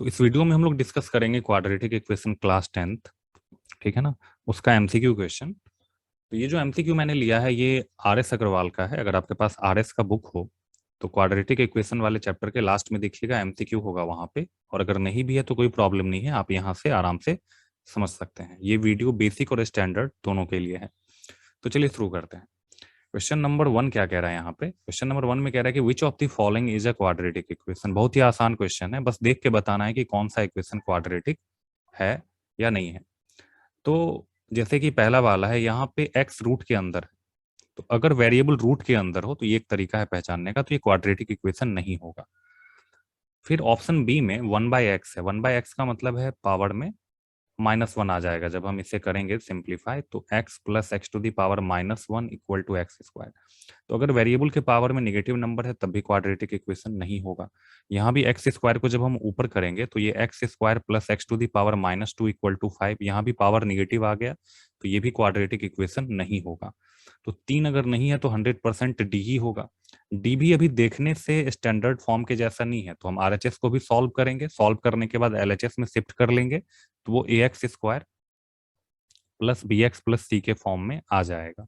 तो इस वीडियो में हम लोग डिस्कस करेंगे क्वाड्रेटिक इक्वेशन क्लास 10th, ठीक है ना, उसका एमसीक्यू क्वेश्चन। तो ये जो एमसीक्यू मैंने लिया है ये आर एस अग्रवाल का है। अगर आपके पास आर एस का बुक हो तो क्वाड्रेटिक इक्वेशन वाले चैप्टर के लास्ट में देखिएगा एमसीक्यू होगा वहां पे, और अगर नहीं भी है तो कोई प्रॉब्लम नहीं है, आप यहाँ से आराम से समझ सकते हैं। ये वीडियो बेसिक और स्टैंडर्ड दोनों के लिए है। तो चलिए शुरू करते हैं। क्वेश्चन नंबर 1 क्या कह रहा है यहाँ पे? क्वेश्चन नंबर 1 में कह रहा है कि which of the following is a quadratic equation. बहुत ही आसान क्वेश्चन है, बस देख के बताना है कि कौन सा इक्वेशन क्वाड्रेटिक है या नहीं है। तो जैसे कि पहला वाला है, यहाँ पे x रूट के अंदर है, तो अगर वेरिएबल रूट के अंदर हो तो ये एक तरीका है पहचानने का, तो ये क्वाड्रेटिक इक्वेशन नहीं होगा। फिर ऑप्शन बी में 1/x है, 1/x का मतलब है पावर में -1 आ जाएगा। जब हम इसे करेंगे सिंप्लीफाई तो x plus x to the power -1 equal to x square. तो अगर वेरिएबल के पावर में नेगेटिव नंबर है तब भी क्वाड्रेटिक इक्वेशन नहीं होगा। यहाँ भी एक्स स्क्वायर को जब हम ऊपर करेंगे तो ये x square plus x to the power -2 equal to 5, यहाँ भी पावर निगेटिव आ गया, तो ये भी क्वाड्रेटिक इक्वेशन नहीं होगा। तो 3 अगर नहीं है तो 100% डी ही होगा। डी भी अभी देखने से स्टैंडर्ड फॉर्म के जैसा नहीं है, तो हम आरएचएस को भी सॉल्व करेंगे, सॉल्व करने के बाद एलएचएस में शिफ्ट कर लेंगे तो वो A x square plus B x plus C के फॉर्म में आ जाएगा।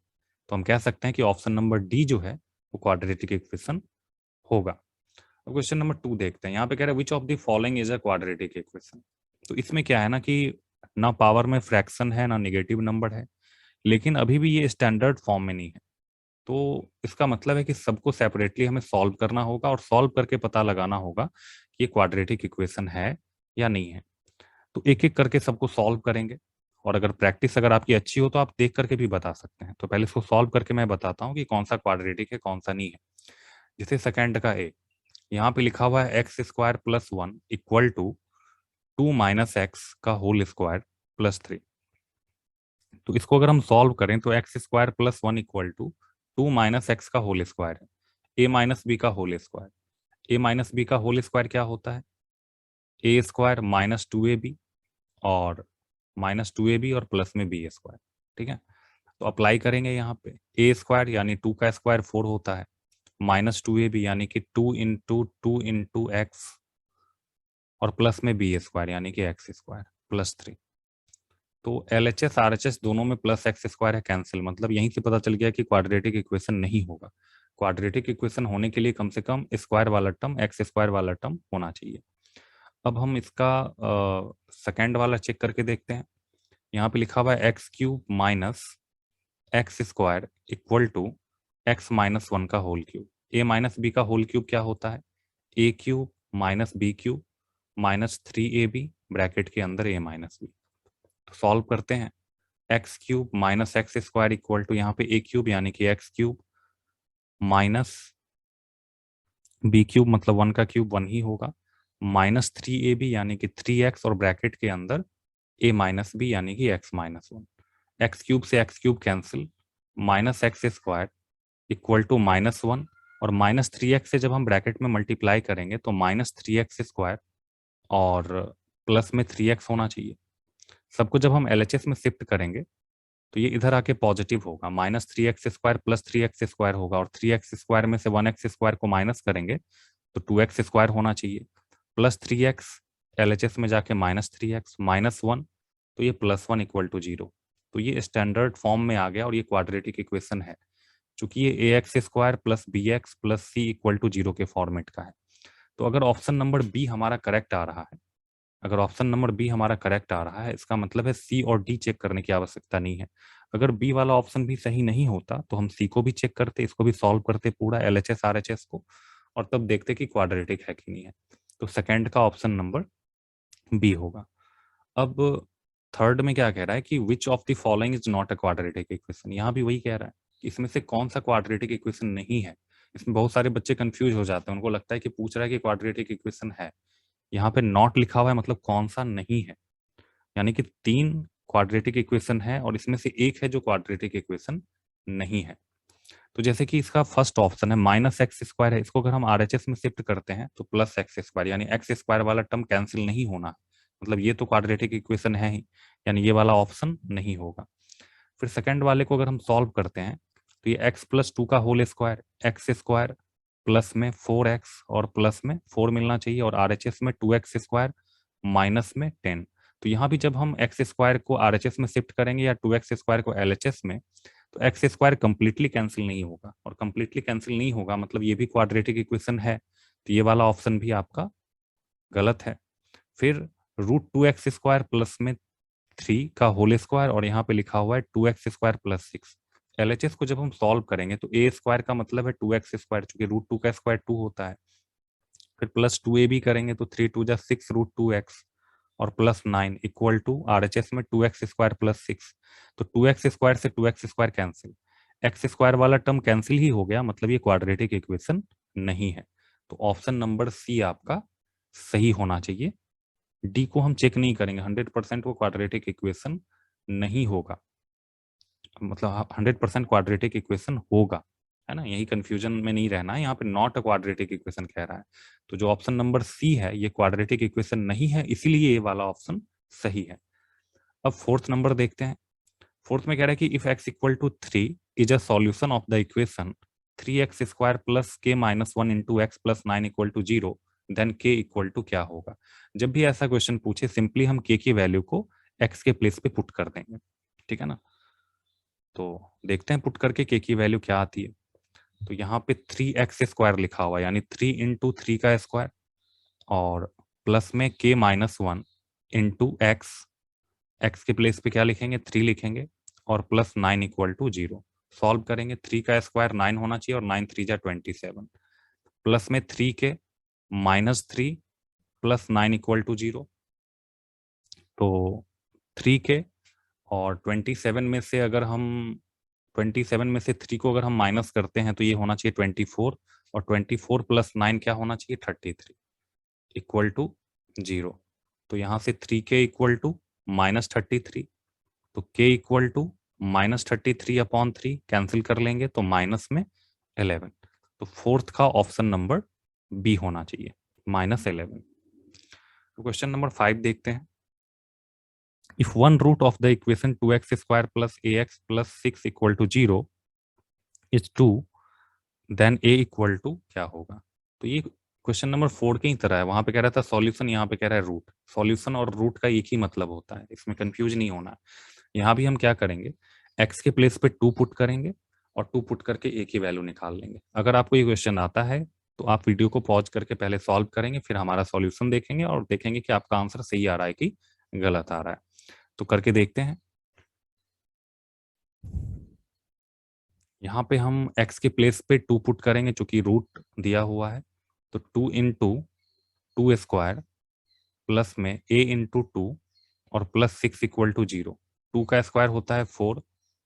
तो हम कह सकते हैं कि ऑप्शन नंबर डी जो है वो क्वाड्रेटिक इक्वेशन होगा। अब क्वेश्चन नंबर 2 देखते हैं। यहाँ पे कह रहा है which of the following is a quadratic equation. तो इसमें क्या है ना कि ना पावर में फ्रैक्शन है ना नेगेटिव नंबर है, लेकिन अभी भी ये स्टैंडर्ड फॉर्म में नहीं है। तो इसका मतलब है कि सबको सेपरेटली हमें सॉल्व करना होगा और सॉल्व करके पता लगाना होगा कि ये क्वाड्रेटिक इक्वेशन है या नहीं है। तो एक एक करके सबको सॉल्व करेंगे, और अगर प्रैक्टिस अगर आपकी अच्छी हो तो आप देख करके भी बता सकते हैं। तो पहले इसको सॉल्व करके मैं बताता हूँ कि कौन सा क्वाड्रेटिक है कौन सा नहीं है। जैसे सेकंड का ए, यहाँ पे लिखा हुआ है x square plus 1 equal to 2 minus x का होल स्क्वायर प्लस 3। तो इसको अगर हम सॉल्व करें तो x square plus 1 equal to 2 minus x का होल स्क्वायर है, ए माइनस बी का whole square. A minus B का होल स्क्वायर क्या होता है? ए स्क्वायर -2ab और -2ab और प्लस में बी स्क्वायर। ठीक है, तो अप्लाई करेंगे यहाँ पे। ए स्क्वायर यानी 2 का स्क्वायर 4 होता है, -2ab यानी कि 2 इंटू एक्स, और प्लस में बी स्क्वायर यानी कि एक्स स्क्वायर प्लस 3। तो L H S R H S दोनों में प्लस एक्स स्क्वायर है, कैंसिल, मतलब यहीं से पता चल गया कि क्वाड्रेटिक इक्वेशन नहीं होगा। क्वाड्रेटिक इक्वेशन होने के लिए कम से कम स्क्वायर वाला टर्म एक्स स्क्वायर वाला टर्म होना चाहिए। अब हम इसका सेकेंड वाला चेक करके देखते हैं। यहाँ पे लिखा हुआ है X cube minus x square equal to X minus 1 का whole cube. A minus B का होल क्यूब क्या होता है? A cube minus B cube -3ab bracket के अंदर ए माइनस बी। तो सॉल्व करते हैं। X cube minus x square equal to यहाँ पे ए क्यूब यानी कि X cube minus B cube मतलब 1 का क्यूब 1 ही होगा, -3ab यानी कि 3x और ब्रैकेट के अंदर ए माइनस बी यानी कि x माइनस 1। एक्स क्यूब से x cube cancel, minus x square equal to -1, और -3x से जब हम ब्रैकेट में मल्टीप्लाई करेंगे तो -3x स्क्वायर और प्लस में 3x होना चाहिए। सबको जब हम एलएचएस में शिफ्ट करेंगे तो ये इधर आके पॉजिटिव होगा, -3x square plus 3x square होगा, और 3x स्क्वायर में से 1x स्क्वायर को माइनस करेंगे तो 2x स्क्वायर होना चाहिए, प्लस 3x एलएचएस में जाके -3x -1, तो ये +1 इक्वल टू 0। तो ये स्टैंडर्ड फॉर्म में आ गया और ये क्वाड्रेटिक इक्वेशन है, चूंकि ये A x square plus B x plus C equal to 0 के फॉर्मेट का है। तो अगर ऑप्शन नंबर बी हमारा करेक्ट आ रहा है, अगर ऑप्शन नंबर बी हमारा करेक्ट आ रहा है, इसका मतलब है सी और डी चेक करने की आवश्यकता नहीं है। अगर बी वाला ऑप्शन भी सही नहीं होता तो हम सी को भी चेक करते, इसको भी सॉल्व करते पूरा L H S R H S को, और तब देखते कि क्वाड्रेटिक है कि नहीं है। तो सेकंड का ऑप्शन नंबर बी होगा। अब थर्ड में क्या कह रहा है कि which of the following is not a quadratic equation. यहाँ भी वही कह रहा है कि इसमें से कौन सा क्वाड्रेटिक इक्वेशन नहीं है। इसमें बहुत सारे बच्चे कंफ्यूज हो जाते हैं, उनको लगता है कि पूछ रहा है कि क्वाड्रेटिक इक्वेशन है, यहाँ पे नॉट लिखा हुआ है मतलब कौन सा नहीं है। यानी कि 3 क्वाड्रेटिक इक्वेशन है और इसमें से एक है जो क्वाड्रेटिक इक्वेशन नहीं है। तो जैसे कि इसका फर्स्ट ऑप्शन है -x स्क्वायर है, इसको अगर हम आरएचएस में शिफ्ट करते हैं तो प्लस एक्स स्क्वायर, यानी एक्स स्क्वायर वाला टर्म कैंसिल नहीं होना, मतलब ये तो क्वाड्रेटिक इक्वेशन है ही, यानी ये वाला ऑप्शन नहीं होगा। फिर सेकंड वाले को अगर हम सॉल्व करते हैं तो ये x प्लस 2 का whole square, x square plus में 4x और प्लस में 4 मिलना चाहिए, और आरएचएस में 2x स्क्वायर माइनस में 10। तो यहाँ भी जब हम एक्स स्क्वायर को आरएचएस में शिफ्ट करेंगे या 2x स्क्वायर को एलएचएस में, तो एक्स स्क्वायर कंप्लीटली कैंसिल नहीं होगा, और कंप्लीटली कैंसिल नहीं होगा मतलब ये भी क्वाड्रेटिक इक्वेशन है, तो ये वाला ऑप्शन भी आपका गलत है। फिर √2x² प्लस में 3 का होल स्क्वायर, और यहाँ पे लिखा हुआ है 2x² प्लस 6। एलएचएस को जब हम सॉल्व करेंगे तो ए स्क्वायर का मतलब है 2x², चूंकि √2 का स्क्वायर 2 होता है। फिर प्लस 2a भी करेंगे तो 3 2 जा 6 √2x, और प्लस 9 इक्वल टू आरएचएस में 2x² प्लस 6। तो 2x² से 2x² कैंसिल, एक्स स्क्वायर वाला टर्म कैंसिल ही हो गया, मतलब ये क्वाड्रेटिक इक्वेशन नहीं है। तो ऑप्शन नंबर सी आपका सही होना चाहिए। डी को हम चेक नहीं करेंगे, 100% वो क्वाड्रेटिक इक्वेशन नहीं होगा, मतलब 100% क्वाड्रेटिक इक्वेशन होगा, है ना, यही कंफ्यूजन में नहीं रहना है। यहाँ पे नॉट अ क्वाड्रेटिक इक्वेशन कह रहा है, तो जो ऑप्शन नंबर सी है ये क्वाड्रेटिक इक्वेशन नहीं है, इसीलिए ये वाला ऑप्शन सही है। अब फोर्थ नंबर देखते हैं। फोर्थ में कह रहा है कि if x equal to 3 is a solution of the equation 3x² plus k minus 1 into x plus 9 equal to 0, then k equal to क्या होगा। जब भी ऐसा क्वेश्चन पूछे सिंपली हम k की वैल्यू को x के प्लेस पे पुट कर देंगे, ठीक है ना। तो देखते हैं पुट करके k की वैल्यू क्या आती है। तो यहाँ पे 3x² लिखा हुआ है, यानी 3 इंटू 3 का स्क्वायर, और प्लस में k minus 1 into x, x के प्लेस पे क्या लिखेंगे 3 लिखेंगे, और प्लस 9 इक्वल टू 0। सॉल्व करेंगे, 3 का स्क्वायर 9 होना चाहिए, और 9 3 जा 27, प्लस में 3 के माइनस 3 प्लस 9 इक्वल टू 0। तो 3 के और 27 में से अगर हम 27 में से 3 को अगर हम माइनस करते हैं तो ये होना चाहिए 24, और 24 प्लस 9 क्या होना चाहिए 33 इक्वल टू 0। तो यहाँ से 3k इक्वल टू -33, तो k इक्वल टू -33/3 कैंसिल कर लेंगे तो माइनस में 11। तो फोर्थ का ऑप्शन नंबर बी होना चाहिए, -11। तो क्वेश्चन नंबर 5 देखते हैं। If one root of the equation 2x² plus ax plus 6 equal to 0 is 2, then a equal to क्या होगा। तो ये क्वेश्चन नंबर 4 की ही तरह है, वहां पे कह रहा था सॉल्यूशन, यहाँ पे कह रहा है रूट। सॉल्यूशन और रूट का एक ही मतलब होता है, इसमें कंफ्यूज नहीं होना है। यहाँ भी हम क्या करेंगे, x के प्लेस पे 2 पुट करेंगे, और 2 पुट करके a की वैल्यू निकाल लेंगे। अगर आपको ये क्वेश्चन आता है तो आप वीडियो को पॉज करके पहले सॉल्व करेंगे, फिर हमारा सॉल्यूशन देखेंगे और देखेंगे कि आपका आंसर सही आ रहा है कि गलत आ रहा है। तो करके देखते हैं। यहाँ पे हम x के प्लेस पे 2 पुट करेंगे, चूंकि रूट दिया हुआ है, तो 2 इंटू 2² प्लस में a इंटू 2 और प्लस 6 इक्वल टू 0। 2 का स्क्वायर होता है 4,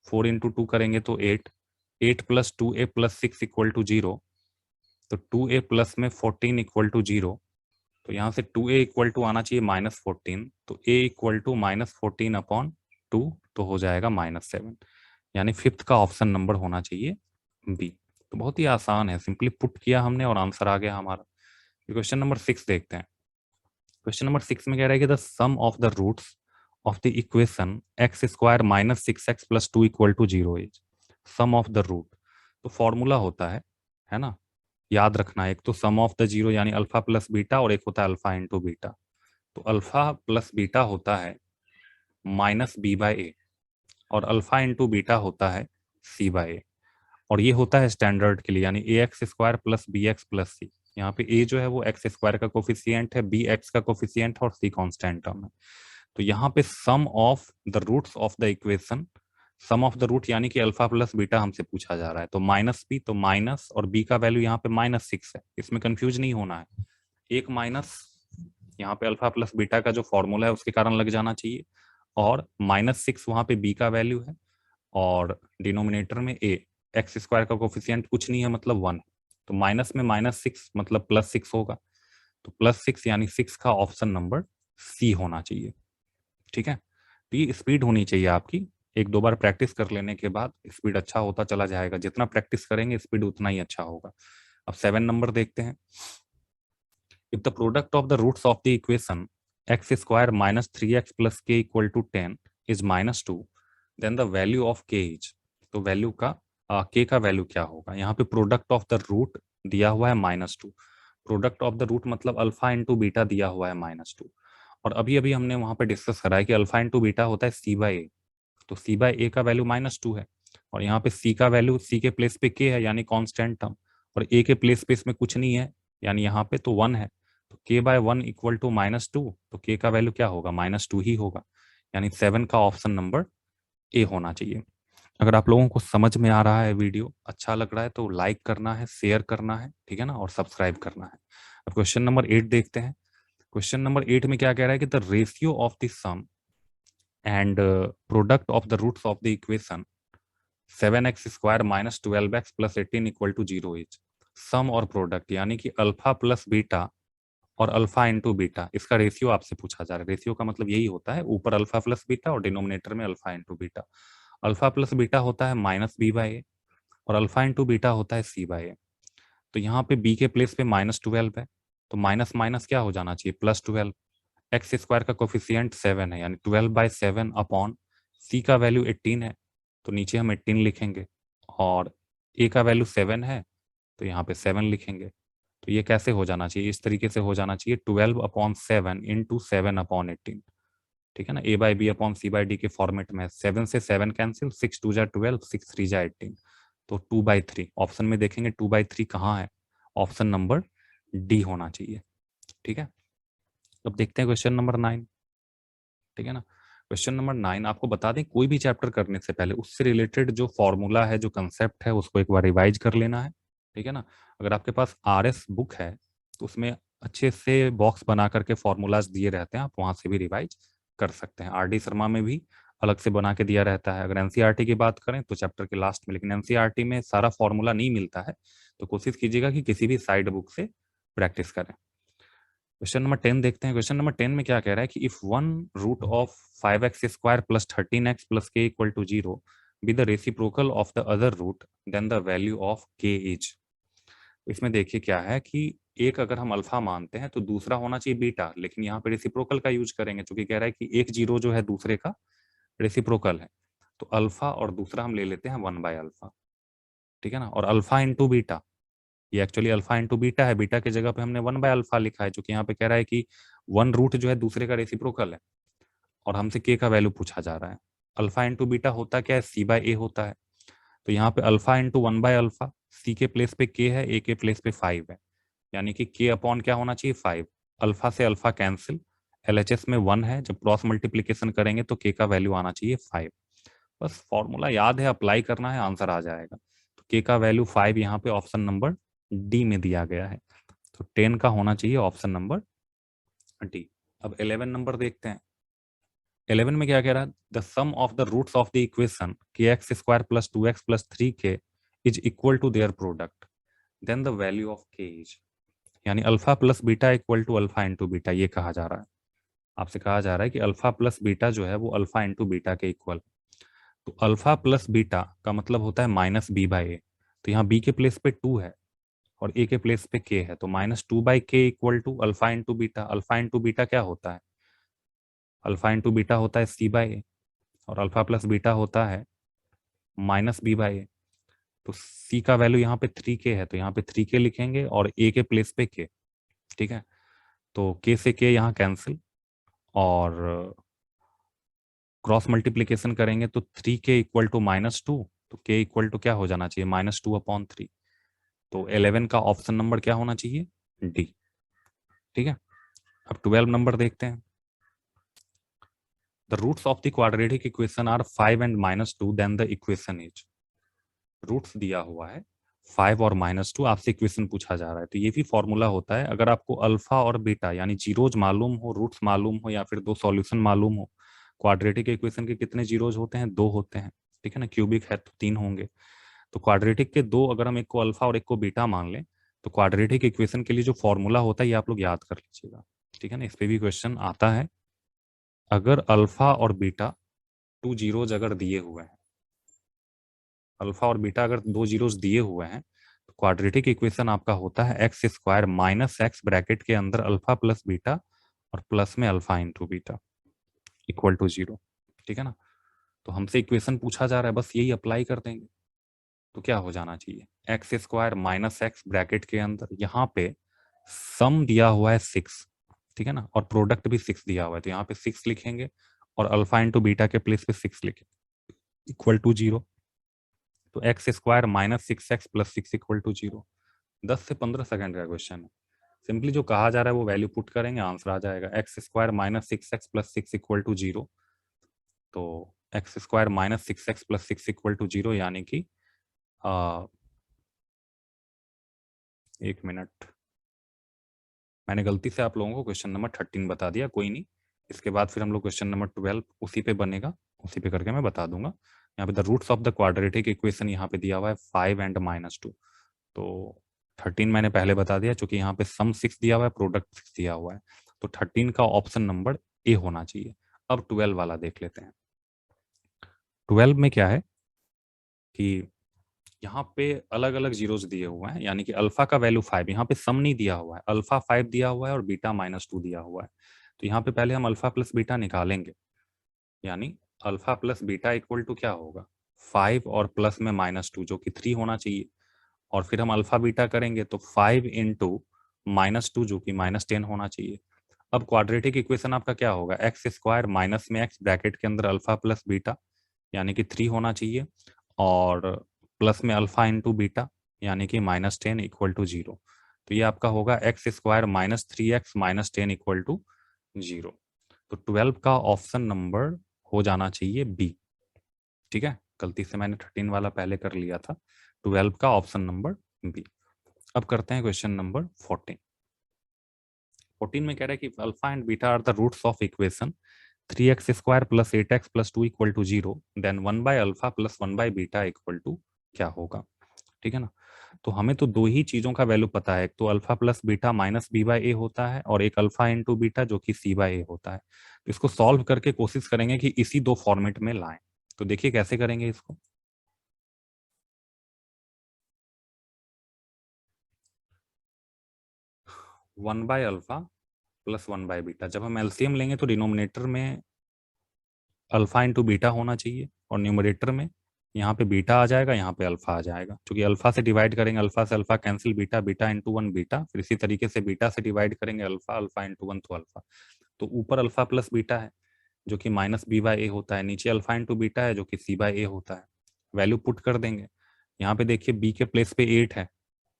4 इंटू 2 करेंगे तो 8, 8 plus 2a plus 6 equal to 0। तो 2a प्लस में 14 इक्वल टू 0। तो यहाँ से 2a इक्वल टू आना चाहिए -14, तो a इक्वल टू -14/2, तो हो जाएगा -7, यानी फिफ्थ का ऑप्शन नंबर होना चाहिए बी। तो बहुत ही आसान है, सिंपली पुट किया हमने और आंसर आ गया हमारा। क्वेश्चन नंबर 6 देखते हैं। क्वेश्चन नंबर 6 में कह रहा है कि the sum of the roots of the equation x² minus 6x plus 2 equal to 0 is. Sum of the root, तो फॉर्मूला होता है ना, याद रखना, एक तो सम ऑफ द जीरो यानी अल्फा प्लस बीटा, और एक होता है अल्फा इंटू बीटा। तो अल्फा प्लस बीटा होता है -b/a, और अल्फा इंटू बीटा होता है c/a, और ये होता है स्टैंडर्ड के लिए, यानी ax² plus bx plus c। यहाँ पे a जो है वो x² का कोफिशियंट है, b x का कोफिशियंट है, और c कांस्टेंट टर्म है। तो यहाँ पे sum of the roots of the equation, sum of the root यानी कि अल्फा प्लस बीटा हमसे पूछा जा रहा है, तो -b, तो माइनस, और b का वैल्यू यहाँ पे -6 है, इसमें कंफ्यूज नहीं होना है। एक माइनस यहाँ पे अल्फा प्लस बीटा का जो फॉर्मूला है उसके कारण लग जाना चाहिए, और -6 वहाँ पे b का वैल्यू है, और डिनोमिनेटर में a, x² का कोफिशियंट कुछ नहीं है मतलब 1, तो माइनस में -6 मतलब +6 होगा, तो +6 यानी 6 का ऑप्शन नंबर सी होना चाहिए, ठीक है। तो ये स्पीड होनी चाहिए आपकी, एक दो बार प्रैक्टिस कर लेने के बाद स्पीड अच्छा होता चला जाएगा, जितना प्रैक्टिस करेंगे स्पीड उतना ही अच्छा होगा। अब 7 नंबर देखते हैं। If the product of the roots of the equation x² minus 3x plus k equal to 10 is -2, then the value of k is. तो वैल्यू का k का वैल्यू क्या होगा। यहाँ पे प्रोडक्ट ऑफ द रूट दिया हुआ है -2, प्रोडक्ट ऑफ द रूट मतलब अल्फा इंटू बीटा दिया हुआ है -2, और अभी अभी हमने वहां पे डिस्कस करा है कि अल्फा इंटू बीटा होता है C/A, तो C/A का वैल्यू -2 है, और यहाँ पे C का वैल्यू, C के प्लेस पे K है यानी कांस्टेंट टर्म, और A के प्लेस पे इसमें कुछ नहीं है यानी यहाँ पे तो 1 है, तो K/1 इक्वल टू -2, तो K का वैल्यू क्या होगा, -2 ही होगा, यानी 7 का ऑप्शन नंबर ए होना चाहिए। अगर आप लोगों को समझ में आ रहा है, वीडियो अच्छा लग रहा है, तो लाइक करना है, शेयर करना है, ठीक है ना, और सब्सक्राइब करना है। अब क्वेश्चन नंबर 8 देखते हैं। क्वेश्चन नंबर 8 में क्या कह रहा है कि the ratio of the sum and product of the roots of the equation 7x² - 12x + 18 = 0 is sum और प्रोडक्ट, यानी कि अल्फा प्लस बीटा और अल्फा इंटू बीटा, इसका रेशियो आपसे पूछा जा रहा है। रेशियो का मतलब यही होता है, ऊपर अल्फा प्लस बीटा और डिनोमिनेटर में alpha into beta. Alpha plus beta होता है -b/a और अल्फा इंटू बीटा होता है C/a। तो यहाँ पे b के प्लेस पे -12 है, तो माइनस माइनस क्या हो जाना चाहिए, +12। x² का कोफिशियंट 7 है, यानी 12/7 अपॉन c का वैल्यू 18 है, तो नीचे हम 18 लिखेंगे, और a का वैल्यू 7 है, तो यहाँ पे 7 लिखेंगे। तो ये कैसे हो जाना चाहिए, इस तरीके से हो जाना चाहिए, 12/7 इंटू 7/18, ठीक है ना, a/b/c/d के फॉर्मेट में। 7 से 7 कैंसिल, 6 2 जा 12, 6 3 जा 18, तो 2/3 ऑप्शन में देखेंगे, 2/3 कहाँ है, ऑप्शन नंबर डी होना चाहिए, ठीक है। अब देखते हैं क्वेश्चन नंबर 9, ठीक है ना। क्वेश्चन नंबर 9 आपको बता दें, कोई भी चैप्टर करने से पहले उससे रिलेटेड जो फॉर्मूला है, जो कंसेप्ट है, उसको एक बार रिवाइज कर लेना है, ठीक है ना। अगर आपके पास RS बुक है तो उसमें अच्छे से बॉक्स बना करके फॉर्मूलाज दिए रहते हैं, आप वहां से भी रिवाइज कर सकते हैं। RD शर्मा में भी अलग से बना के दिया रहता है। अगर NCERT की बात करें तो चैप्टर के लास्ट में, लेकिन NCERT में सारा फॉर्मूला नहीं मिलता है, तो कोशिश कीजिएगा कि किसी भी साइड बुक से प्रैक्टिस करें। क्वेश्चन नंबर 10 देखते हैं। क्वेश्चन नंबर 10 में क्या कह रहा है कि if one root of 5x² + 13x + k = 0 be the reciprocal of the other root then the value of k is. इसमें देखिए क्या है कि एक अगर हम अल्फा मानते हैं तो दूसरा होना चाहिए बीटा, लेकिन यहाँ पे रेसिप्रोकल का यूज करेंगे, क्योंकि कह रहा है कि एक जीरो जो है दूसरे का रेसिप्रोकल है, तो अल्फा और दूसरा हम ले लेते हैं 1/अल्फा, ठीक है ना। और अल्फा इंटू बीटा, ये एक्चुअली अल्फा इंटू बीटा है, बीटा की जगह पे हमने 1/अल्फा लिखा है, क्योंकि यहाँ पे कह रहा है कि वन रूट जो है दूसरे का रेसिप्रोकल है, और हमसे के का वैल्यू पूछा जा रहा है। अल्फा इंटू बीटा होता क्या है, C/A होता है, तो यहाँ पे अल्फा इंटू 1/अल्फा, C के प्लेस पे के है, A के प्लेस पे 5 है, यानी कि के अपॉन क्या होना चाहिए, 5। अल्फा से अल्फा कैंसिल, LHS में 1 है, जब क्रॉस मल्टीप्लीकेशन करेंगे तो के का वैल्यू आना चाहिए 5। बस फॉर्मूला याद है, अप्लाई करना है, आंसर आ जाएगा। तो के का वैल्यू 5 यहाँ पे ऑप्शन नंबर डी में दिया गया है, तो 10 का होना चाहिए ऑप्शन नंबर डी। अब 11 नंबर देखते हैं। 11 में क्या कह रहा है, the sum of the roots of the equation kx² + 2x + 3k is equal to their product then the value of k is, यानी alpha plus beta equal to alpha into beta, ये कहा जा रहा है। आपसे कहा जा रहा है कि अल्फा प्लस बीटा जो है वो अल्फा इंटू बीटा के इक्वल, तो अल्फा प्लस बीटा का मतलब होता है -b/a, तो यहाँ b के प्लेस पे 2 है और a के प्लेस पे k है, तो -2/k equal to alpha into beta. Alpha into beta क्या होता है, अल्फा इंटू बीटा होता है C/a, और अल्फा प्लस बीटा होता है -b/a। तो c का वैल्यू यहाँ पे 3k है, तो यहाँ पे 3k लिखेंगे और a के प्लेस पे k, ठीक है। तो k से k यहाँ कैंसिल, और क्रॉस मल्टीप्लीकेशन करेंगे तो 3k इक्वल टू -2, तो k इक्वल टू क्या हो जाना चाहिए, -2/3। तो 11 का ऑप्शन नंबर क्या होना चाहिए, डी, ठीक है। अब 12 नंबर देखते हैं। The roots of the quadratic equation are 5 and -2 then the equation is. Roots दिया हुआ है 5 और -2, आपसे इक्वेशन पूछा जा रहा है, तो ये भी फॉर्मूला होता है। अगर आपको अल्फा और बीटा यानी जीरोज मालूम हो, रूट्स मालूम हो, या फिर दो सॉल्यूशन मालूम हो, क्वाड्रेटिक इक्वेशन के कितने जीरोज होते हैं, 2 होते हैं, ठीक है ना, क्यूबिक है तो 3 होंगे। तो क्वाड्रेटिक के दो, अगर हम एक को अल्फा और एक को बीटा मान लें, तो क्वाड्रेटिक इक्वेशन के लिए जो फॉर्मूला होता है ये आप लोग याद कर लीजिएगा, ठीक है ना। इस पे भी क्वेश्चन आता है। अगर अल्फा और बीटा 2 जीरोज अगर दिए हुए हैं, अल्फा और बीटा अगर 2 जीरोज दिए हुए हैं, तो क्वाड्रेटिक इक्वेशन आपका होता है x² - x ब्रैकेट के अंदर अल्फा प्लस बीटा और प्लस में alpha into beta equal to 0, ठीक है ना। तो हमसे इक्वेशन पूछा जा रहा है, बस यही अप्लाई कर देंगे, तो क्या हो जाना चाहिए, x² - x ब्रैकेट के अंदर, यहाँ पे सम दिया हुआ है 6, ठीक है ना, और प्रोडक्ट भी 6 दिया हुआ है, तो यहाँ पे 6 लिखेंगे और अल्फा इंटू बीटा के प्लेस पे 6 लिखेंगे इक्वल टू 0। तो x square minus 6x plus 6 equal to 0। 10 से 15 सेकंड का क्वेश्चन है। सिंपली जो कहा जा रहा है वो वैल्यू पुट करेंगे, आंसर आ जाएगा x square minus 6x plus 6 equal to 0। तो x square minus 6x plus 6 equal to 0, यानी कि 1 मिनट, मैंने गलती से आप लोगों को क्वेश्चन नंबर 13 बता दिया, कोई नहीं। इसके बाद फिर हम लोग क्वेश्चन नंबर 12 उसी पे बनेगा, उसी पे करके मैं बता दूंगा। यहाँ पे the roots of the quadratic equation यहाँ पे दिया हुआ है 5 एंड -2। तो 13 मैंने पहले बता दिया, चूंकि यहाँ पे सम 6 दिया हुआ है, प्रोडक्ट 6 दिया हुआ है, तो 13 का ऑप्शन नंबर ए होना चाहिए। अब 12 वाला देख लेते हैं। 12 में क्या है कि यहाँ पे अलग अलग जीरोस दिए हुए हैं, यानी कि अल्फा का वैल्यू 5, यहाँ पे सम नहीं दिया हुआ है, अल्फा 5 दिया हुआ है और बीटा -2 दिया हुआ है। तो यहाँ पे पहले हम अल्फा प्लस बीटा निकालेंगे, यानी alpha plus beta equal to क्या होगा, 5 और प्लस में -2 जो कि 3 होना चाहिए। और फिर हम अल्फा बीटा करेंगे तो 5 इंटू -2 जो कि -10 होना चाहिए। अब क्वाड्रेटिक इक्वेशन आपका क्या होगा, एक्स स्क्वायर माइनस में एक्स ब्रैकेट के अंदर अल्फा प्लस बीटा यानी कि 3 होना चाहिए, और प्लस में अल्फा इंटू बीटा यानी कि -10 इक्वल टू 0। तो ये आपका होगा x square -3x -10 equal to 0। तो 12 का ऑप्शन नंबर हो जाना चाहिए बी। ठीक है, गलती से मैंने 13 वाला पहले कर लिया था। 12 का ऑप्शन नंबर बी। अब करते हैं क्वेश्चन नंबर 14। 14 में कह रहा है कि alpha and beta are the roots of equation 3x square plus 8x plus 2 equal to 0, then 1 by alpha plus 1 by beta equal to क्या होगा। ठीक है ना, तो हमें तो दो ही चीजों का वैल्यू पता है, एक तो alpha plus beta minus B by A होता है, और एक अल्फा इंटू बीटा जो कि सी बाय ए होता है। तो इसको सॉल्व करके कोशिश करेंगे कि इसी दो फॉर्मेट में लाएं। तो देखिए कैसे करेंगे इसको। 1 by alpha plus 1 by beta, जब हम एलसीएम लेंगे तो डिनोमिनेटर में अल्फा इंटू बीटा होना चाहिए, और न्यूमरेटर में यहाँ पे बीटा आ जाएगा, यहाँ पे अल्फा आ जाएगा। क्योंकि अल्फा से डिवाइड करेंगे, अल्फा से alpha cancel, beta beta into 1 beta, फिर इसी तरीके से बीटा से डिवाइड करेंगे अल्फा, अल्फा इंटू 1 तो अल्फा। तो ऊपर अल्फा प्लस बीटा है जो कि माइनस बी बाय ए होता है, नीचे अल्फा इंटू बीटा है जो कि सी बाय ए होता है। वैल्यू पुट कर देंगे। यहाँ पे देखिए बी के प्लेस पे 8 है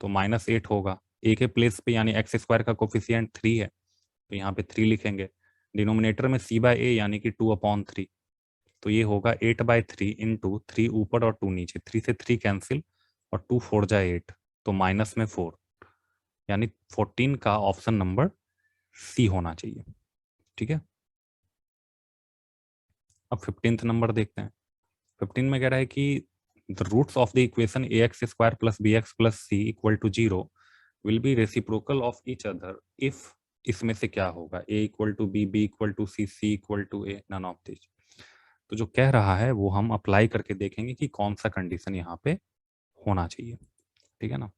तो -8 होगा, ए के प्लेस पे यानी एक्स स्क्वायर का कोफिशियंट 3 है तो यहाँ पे 3 लिखेंगे। डिनोमिनेटर में सी बाय ए यानी कि 2/3, तो ये होगा 8/3 इंटू 3 ऊपर और 2 नीचे, 3 से 3 कैंसिल और 2 4 जा 8, तो माइनस में 4, यानी 14 का ऑप्शन नंबर सी होना चाहिए। ठीक है, अब 15th नंबर देखते हैं। 15 में कह रहा है कि the roots of the equation A x square plus B x plus C equal to 0 will be reciprocal of each other if, इसमें से क्या होगा, A equal to B, B equal to C, C equal to A, none of this. तो जो कह रहा है वो हम अप्लाई करके देखेंगे कि कौन सा कंडीशन यहाँ पे होना चाहिए। ठीक है ना,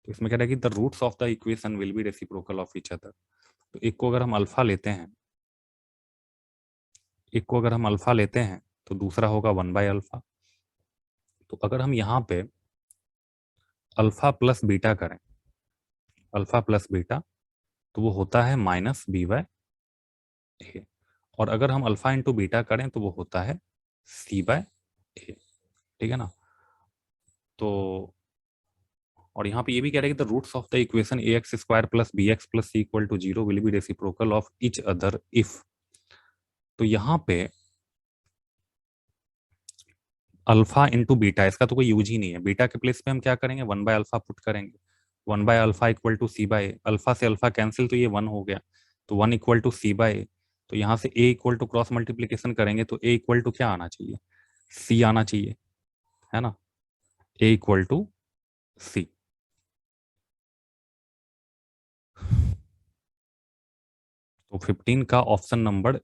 तो इसमें कह रहा है कि the roots of the equation will be reciprocal of each other. तो एक को अगर हम अल्फा लेते हैं, एक को अगर हम अल्फा लेते हैं तो दूसरा होगा 1 बाय अल्फा। तो अगर हम यहाँ पे अल्फा प्लस बीटा करें, अल्फा प्लस बीटा, तो वो होता है -b/a। और अगर हम अल्फा इंटू बीटा करें तो वो होता है c/a। ठीक है ना, तो और यहाँ पे ये भी कह रहे हैं कि the roots of the equation A x square plus B x plus C equal to 0 will be reciprocal of each other if. तो यहाँ पे अल्फा इंटू बीटा, इसका तो कोई यूज ही नहीं है। बीटा के प्लेस पे हम क्या करेंगे, 1 बाय अल्फा पुट करेंगे। 1 by alpha equal to C by a, alpha से अल्फा कैंसिल तो ये 1 हो गया, तो 1 equal to C by a. तो यहाँ से a equal to cross multiplication करेंगे तो ए इक्वल टू क्या आना चाहिए, सी आना चाहिए, है ना, ए इक्वल टू सी। तो 15 का ऑप्शन नंबर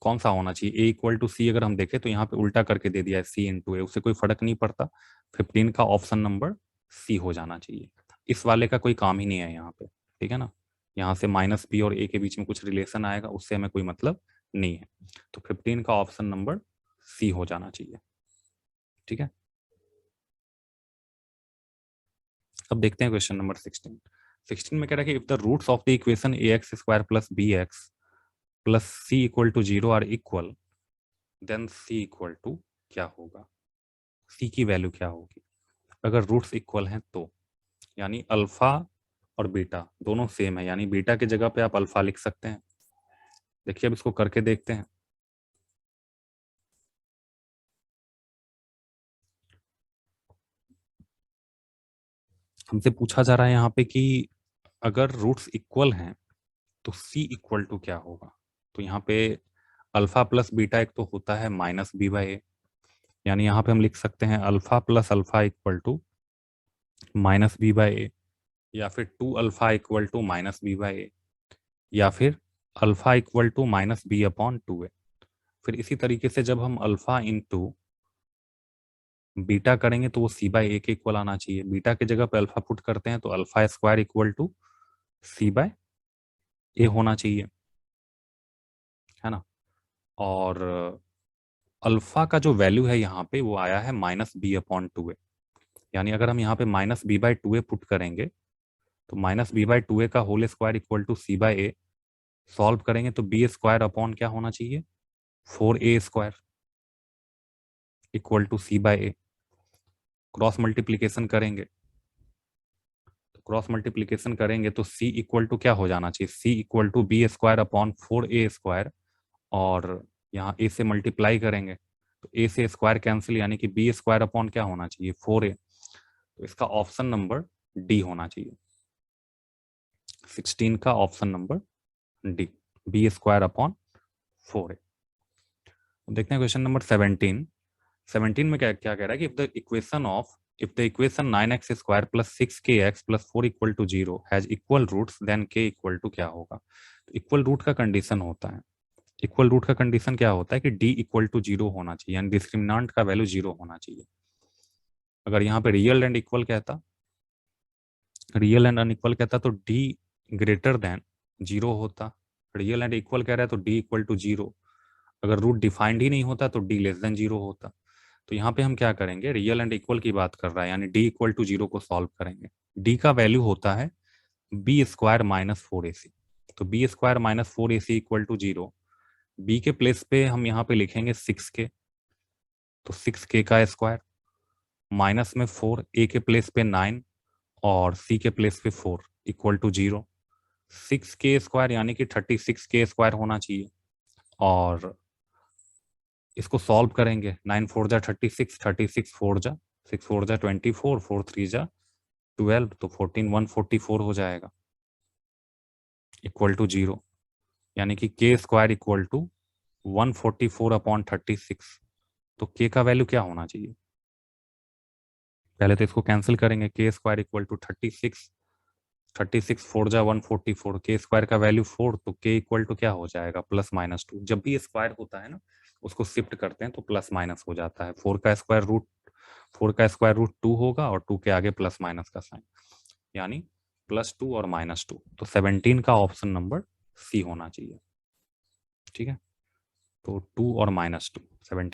कौन सा होना चाहिए, ए इक्वल टू सी। अगर हम देखें तो यहाँ पे उल्टा करके दे दिया है सी इंटू ए, उससे कोई फर्क नहीं पड़ता। 15 का ऑप्शन नंबर सी हो जाना चाहिए। इस वाले का कोई काम ही नहीं है यहाँ पे। ठीक है ना, यहाँ से -b और a के बीच में कुछ रिलेशन आएगा, उससे हमें कोई मतलब नहीं है। तो 15 का ऑप्शन नंबर सी हो जाना चाहिए। ठीक है, अब देखते हैं क्वेश्चन नंबर 16। 16 में कह रहा है कि if the roots of the equation ax square plus bx plus c equal to 0 are equal, then c equal to क्या होगा, c की वैल्यू क्या होगी अगर रूट्स इक्वल हैं तो, यानी अल्फा और बीटा दोनों सेम है, यानी बीटा की जगह पे आप अल्फा लिख सकते हैं। देखिए अब इसको करके देखते हैं। हमसे पूछा जा रहा है यहाँ पे कि अगर रूट्स इक्वल हैं तो c इक्वल टू क्या होगा। तो यहाँ पे अल्फा प्लस बीटा एक तो होता है माइनस बी बाई ए, यानी यहाँ पे हम लिख सकते हैं alpha plus alpha equal to minus B by A, या फिर two alpha equal to minus B by A, या फिर alpha equal to minus B upon two A. फिर इसी तरीके से जब हम अल्फा इंटू बीटा करेंगे तो वो सी बाय ए के इक्वल आना चाहिए। बीटा की जगह पे अल्फा पुट करते हैं तो alpha square equal to C by A होना चाहिए, है ना। और अल्फा का जो वैल्यू है यहाँ पे वो आया है minus B upon two a, यानी अगर हम यहाँ पे minus B by two a put करेंगे तो minus B by two a का whole square equal to C by a, solve करेंगे तो बी स्क्वायर अपॉन क्या होना चाहिए, four a square equal to C by a. Cross multiplication करेंगे तो क्रॉस मल्टीप्लीकेशन करेंगे तो c इक्वल टू क्या हो जाना चाहिए, c equal to b square upon four a square, और यहाँ a से मल्टीप्लाई करेंगे तो a से स्क्वायर कैंसिल, यानी कि बी स्क्वायर अपॉन क्या होना चाहिए, फोर ए। तो इसका ऑप्शन नंबर डी होना चाहिए, 16 का option number D, B square upon four A. देखते हैं क्वेश्चन नंबर 17। 17 में क्या क्या कह रहा है कि if the equation 9x square plus 6kx plus 4 equal to 0 has equal roots then k equal to क्या होगा। तो इक्वल रूट का कंडीशन होता है, इक्वल रूट का कंडीशन क्या होता है कि d इक्वल टू 0 होना चाहिए, यानी डिस्क्रिमिनेंट का वैल्यू 0 होना चाहिए। अगर यहाँ पे रियल एंड इक्वल कहता, रियल एंड अनइक्वल कहता तो d ग्रेटर देन 0 होता। रियल एंड इक्वल कह रहा है तो d इक्वल टू 0। अगर रूट डिफाइंड ही नहीं होता तो d लेस देन 0 होता। तो यहाँ पे हम क्या करेंगे, रियल एंड इक्वल की बात कर रहा है, यानी d इक्वल टू 0 को सॉल्व करेंगे। d का वैल्यू होता है b square minus four a c, तो b square minus four a c equal to 0। B के प्लेस पे हम यहाँ पे लिखेंगे 6k, तो 6k का स्क्वायर माइनस में 4, ए के प्लेस पे 9 और सी के प्लेस पे 4 इक्वल टू 0। 6k स्क्वायर यानी कि 36k स्क्वायर होना चाहिए, और इसको सॉल्व करेंगे, 9 4 जा 36, 36 4 जा 6 4 जा 24, 4 3 जा 12, तो 14 144 हो जाएगा इक्वल टू 0, यानी कि k square equal to 144 upon 36। तो k का वैल्यू क्या होना चाहिए, पहले तो इसको कैंसिल करेंगे, k स्क्वायर इक्वल टू 36, 36 4 जा 144, k स्क्वायर का वैल्यू 4, तो k इक्वल टू क्या हो जाएगा, प्लस माइनस 2। जब भी स्क्वायर होता है ना उसको शिफ्ट करते हैं तो प्लस माइनस हो जाता है। 4 का स्क्वायर रूट 2 होगा और 2 के आगे प्लस माइनस का साइन, यानी +2 और -2। तो 17 का ऑप्शन नंबर सी होना चाहिए, ठीक है। तो 2 और -2 17